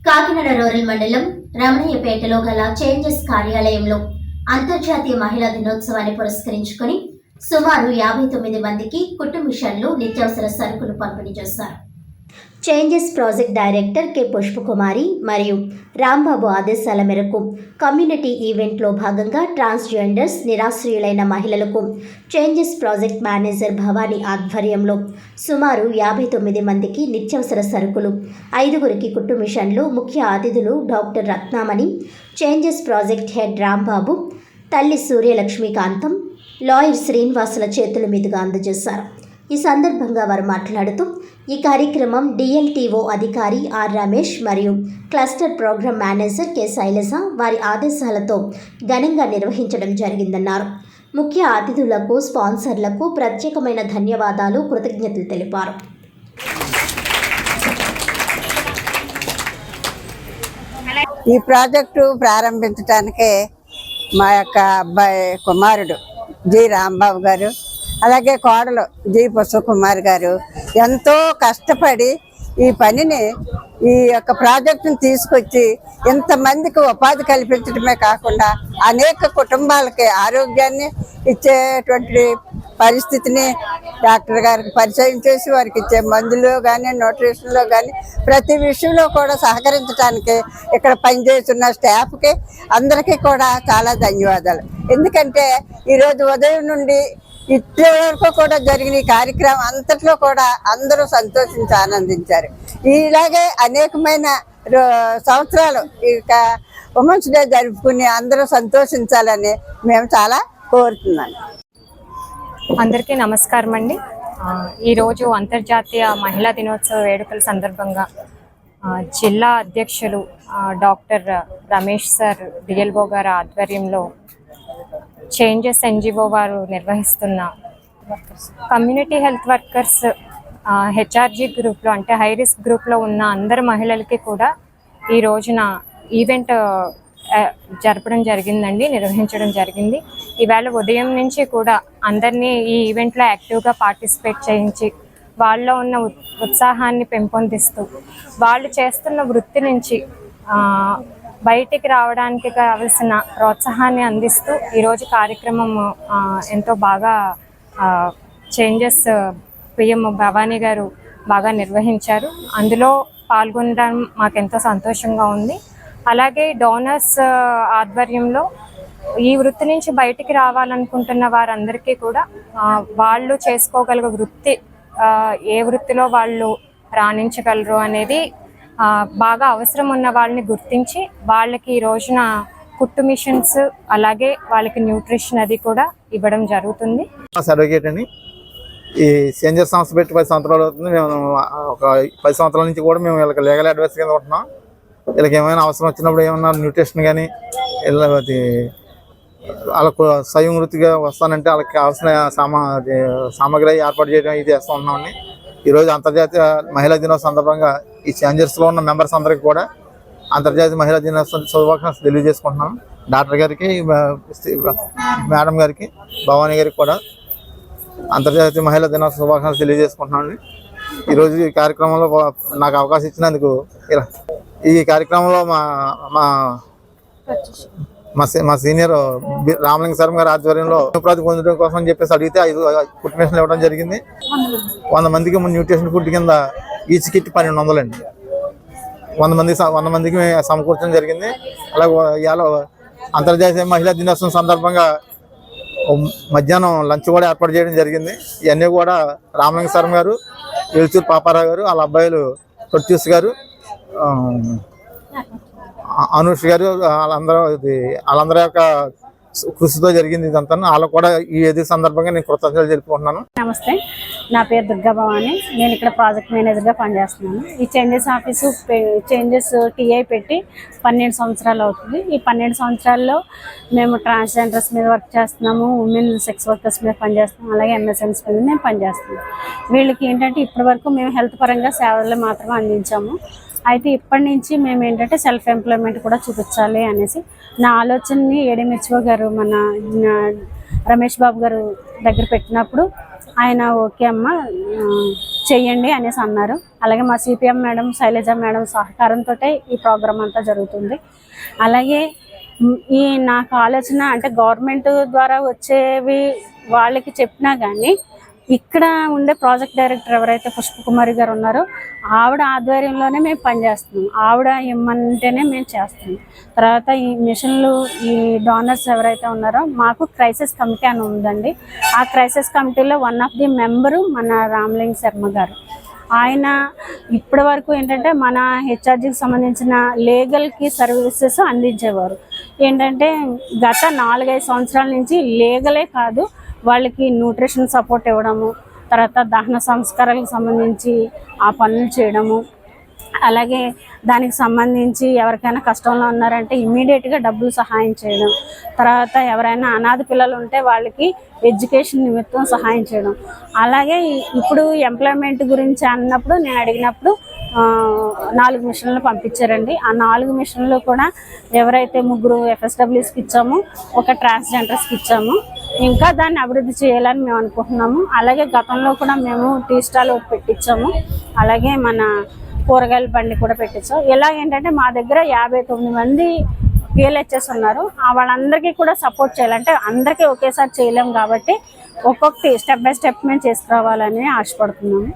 Kakinada rural మండలం రమణయ్యపేటలో గల changes కార్యాలయంలో అంతర్జాతీయ మహిళా దినోత్సవాన్ని పురస్కరించుకుని సుమారు 59 మందికి కుట్టు మిషన్లు నిత్యావసర సరుకులు పంపిణీ చేశారు. Changes project director K Pushpakumari మరియు రాంబాబు ఆదేశాల మేరకు కమ్యూనిటీ ఈవెంట్లో భాగంగా ట్రాన్స్జెండర్స్ నిరాశ్రయులైన మహిళలకు చేంజెస్ ప్రాజెక్ట్ మేనేజర్ భవానీ ఆధ్వర్యంలో సుమారు 59 మందికి నిత్యావసర సరుకులు, 5గురికి కుట్టు మిషన్లు, ముఖ్య అతిథులు doctor Ratnamani, changes project head Rambabu, తల్లి సూర్యలక్ష్మీకాంతం, లాయర్ శ్రీనివాసుల చేతుల మీదుగా అందజేశారు. ఈ సందర్భంగా వారు మాట్లాడుతూ ఈ కార్యక్రమం డిఎల్టీఓ అధికారి ఆర్ రమేష్ మరియు cluster programme manager K Sailaja వారి ఆదేశాలతో ఘనంగా నిర్వహించడం జరిగిందన్నారు. ముఖ్య అతిథులకు, స్పాన్సర్లకు ప్రత్యేకమైన ధన్యవాదాలు, కృతజ్ఞతలు తెలిపారు. ఈ ప్రాజెక్టు ప్రారంభించడానికే మా యొక్క అబ్బాయి కుమారుడు జి రాంబాబు గారు, అలాగే కోడలు జి పుష్పకుమారి గారు ఎంతో కష్టపడి ఈ పనిని, ఈ యొక్క ప్రాజెక్టును తీసుకొచ్చి ఇంతమందికి ఉపాధి కల్పించడమే కాకుండా అనేక కుటుంబాలకి ఆరోగ్యాన్ని ఇచ్చేటువంటి పరిస్థితిని డాక్టర్ గారికి పరిచయం చేసి వారికి ఇచ్చే మందులు కానీ, న్యూట్రిషన్లో కానీ ప్రతి విషయంలో కూడా సహకరించడానికి ఇక్కడ పనిచేస్తున్న స్టాఫ్కి అందరికీ కూడా చాలా ధన్యవాదాలు. ఎందుకంటే ఈరోజు ఉదయం నుండి ఇప్పటి వరకు కూడా జరిగిన ఈ కార్యక్రమం అంతట్లో కూడా అందరూ సంతోషించి ఆనందించారు. ఇలాగే అనేకమైన సంవత్సరాలు ఇక ఉమెన్స్ డే జరుపుకుని అందరూ సంతోషించాలని మేము చాలా కోరుతున్నాను. అందరికీ నమస్కారం అండి. ఈరోజు అంతర్జాతీయ మహిళా దినోత్సవ వేడుకల సందర్భంగా జిల్లా అధ్యక్షులు డాక్టర్ రమేష్ సార్ డిఎల్ఓ గారి ఆధ్వర్యంలో చేంజెస్ ఎన్జిఓ వారు నిర్వహిస్తున్న కమ్యూనిటీ హెల్త్ వర్కర్స్ హెచ్ఆర్జీ గ్రూప్లో, అంటే హై రిస్క్ గ్రూప్లో ఉన్న అందరు మహిళలకి కూడా ఈ రోజున ఈవెంట్ జరపడం జరిగిందండి, నిర్వహించడం జరిగింది. ఈవేళ ఉదయం నుంచి కూడా అందరినీ ఈ ఈవెంట్లో యాక్టివ్గా పార్టిసిపేట్ చేయించి వాళ్ళలో ఉన్న ఉత్సాహాన్ని పెంపొందిస్తూ వాళ్ళు చేస్తున్న వృత్తి నుంచి బయటికి రావడానికి కావలసిన ప్రోత్సాహాన్ని అందిస్తూ ఈరోజు కార్యక్రమం ఎంతో బాగా చేంజెస్ పిఎం భవానీ గారు బాగా నిర్వహించారు. అందులో పాల్గొనడం మాకెంతో సంతోషంగా ఉంది. అలాగే డోనర్స్ ఆధ్వర్యంలో ఈ వృత్తి నుంచి బయటికి రావాలనుకుంటున్న వారందరికీ కూడా వాళ్ళు చేసుకోగలిగే వృత్తి, ఏ వృత్తిలో వాళ్ళు రాణించగలరు అనేది బాగా అవసరం ఉన్న వాళ్ళని గుర్తించి వాళ్ళకి ఈ రోజున కుట్టు మిషన్స్, అలాగే వాళ్ళకి న్యూట్రిషన్ అది కూడా ఇవ్వడం జరుగుతుంది. అడ్వకేట్ అని ఈ చేంజెస్ సంస్థ పెట్టి 10 సంవత్సరాలు అవుతుంది. మేము ఒక 10 సంవత్సరాల నుంచి కూడా మేము వీళ్ళకి లీగల్ అడ్వైస్ కింద ఉంటున్నాం. వీళ్ళకి ఏమైనా అవసరం వచ్చినప్పుడు ఏమన్నా న్యూట్రిషన్ కానీ వాళ్ళకు స్వయం వృత్తిగా వస్తానంటే వాళ్ళకి కావాల్సిన సామాగ్రి ఏర్పాటు చేయడం ఇది చేస్తూ ఉన్నామండి. ఈరోజు అంతర్జాతీయ మహిళా దినోత్సవం సందర్భంగా ఈ చేంజర్స్లో ఉన్న మెంబర్స్ అందరికీ కూడా అంతర్జాతీయ మహిళా దినోత్సవం శుభాకాంక్షలు తెలియజేసుకుంటున్నాం. డాక్టర్ గారికి, మేడం గారికి, భవానీ గారికి కూడా అంతర్జాతీయ మహిళా దినోత్సవ శుభాకాంక్షలు తెలియజేసుకుంటున్నామండి. ఈరోజు ఈ కార్యక్రమంలో నాకు అవకాశం ఇచ్చినందుకు, ఈ కార్యక్రమంలో మా సీనియర్ రామలింగ శర్మ గారి ఆధ్వర్యంలో ఉపాధి పొందడం కోసం అని చెప్పేసి అడిగితే 5 కుట్టు మిషన్లు ఇవ్వడం జరిగింది. 100 మందికి న్యూట్రిషన్ ఫుడ్ కింద ఈచ్ కిట్ 1200 అండి. 100 మందికి సమకూర్చడం జరిగింది. అలాగే ఇవాళ అంతర్జాతీయ మహిళా దినోత్సవం సందర్భంగా మధ్యాహ్నం లంచ్ కూడా ఏర్పాటు చేయడం జరిగింది. ఇవన్నీ కూడా రామలింగ శర్మ గారు, ఎల్చూరు పాపారావు గారు, వాళ్ళ అబ్బాయిలు ప్రత్యూష్ గారు, అనూష్ గారు, వాళ్ళందరి యొక్క కృషితో జరిగింది ఇదంతా. వాళ్ళకు కూడా ఈ ఎదుగు సందర్భంగా నేను కృతజ్ఞతలు తెలుపుకుంటున్నాను. నమస్తే, నా పేరు దుర్గా భవాని. నేను ఇక్కడ ప్రాజెక్ట్ మేనేజర్గా పనిచేస్తున్నాను. ఈ చేంజెస్ ఆఫీసు చేంజెస్ టీఐ పెట్టి 12 సంవత్సరాలు అవుతుంది. ఈ 12 సంవత్సరాల్లో మేము ట్రాన్స్జెండర్స్ మీద వర్క్ చేస్తున్నాము, ఉమెన్ సెక్స్ వర్కర్స్ మీద పనిచేస్తున్నాము, అలాగే ఎంఎస్ఎన్స్ మీద మేము పనిచేస్తున్నాం. వీళ్ళకి ఏంటంటే ఇప్పటి వరకు మేము హెల్త్ పరంగా సేవలు మాత్రమే అందించాము. అయితే ఇప్పటి నుంచి మేము ఏంటంటే సెల్ఫ్ ఎంప్లాయ్మెంట్ కూడా చూపించాలి అనేసి నా ఆలోచనని ఏడీఎంహెచ్ఓ గారు, మన రమేష్ బాబు గారు దగ్గర పెట్టినప్పుడు ఆయన ఓకే అమ్మ చెయ్యండి అనేసి అన్నారు. అలాగే మా సిపిఎం మేడం శైలజ మేడం సహకారంతో ఈ ప్రోగ్రాం అంతా జరుగుతుంది. అలాగే ఈ నాకు ఆలోచన అంటే గవర్నమెంట్ ద్వారా వచ్చేవి వాళ్ళకి చెప్పినా కానీ ఇక్కడ ఉండే ప్రాజెక్ట్ డైరెక్టర్ ఎవరైతే పుష్పకుమారి గారు ఉన్నారో ఆవిడ ఆధ్వర్యంలోనే మేము పనిచేస్తున్నాం. ఆవిడ ఇమ్మంటేనే మేము చేస్తున్నాం. తర్వాత ఈ మిషన్లు ఈ డోనర్స్ ఎవరైతే ఉన్నారో మాకు క్రైసిస్ కమిటీ అని ఉందండి. ఆ క్రైసిస్ కమిటీలో వన్ ఆఫ్ ది మెంబరు మన రామలింగ శర్మ గారు. ఆయన ఇప్పటి వరకు ఏంటంటే మన హెచ్ఆర్జీకి సంబంధించిన లీగల్కి సర్వీసెస్ అందించేవారు. ఏంటంటే గత 4-5 సంవత్సరాల నుంచి లీగలే కాదు వాళ్ళకి న్యూట్రిషన్ సపోర్ట్ ఇవ్వడము, తర్వాత దహన సంస్కారాలకు సంబంధించి ఆ పనులు చేయడము, అలాగే దానికి సంబంధించి ఎవరికైనా కష్టంలో ఉన్నారంటే ఇమ్మీడియట్గా డబ్బులు సహాయం చేయడం, తర్వాత ఎవరైనా అనాథ పిల్లలు ఉంటే వాళ్ళకి ఎడ్యుకేషన్ నిమిత్తం సహాయం చేయడం. అలాగే ఇప్పుడు ఎంప్లాయ్మెంట్ గురించి అన్నప్పుడు నేను అడిగినప్పుడు 4 మిషన్లు పంపించారండి. ఆ 4 మిషన్లు కూడా ఎవరైతే 3 FSWస్కి ఇచ్చామో, ఒక ట్రాన్స్జెండర్స్కి ఇచ్చాము. ఇంకా దాన్ని అభివృద్ధి చేయాలని మేము అనుకుంటున్నాము. అలాగే గతంలో కూడా మేము టీ స్టాల్ ఒకటి పెట్టించాము. అలాగే మన కూరగాయల బండి కూడా పెట్టించాం. ఇలా ఏంటంటే మా దగ్గర 59 మంది PLHS ఉన్నారు. వాళ్ళందరికీ కూడా సపోర్ట్ చేయాలంటే అందరికీ ఒకేసారి చేయలేము కాబట్టి ఒక్కొక్కటి స్టెప్ బై స్టెప్ మేము చేసుకురావాలని ఆశపడుతున్నాము.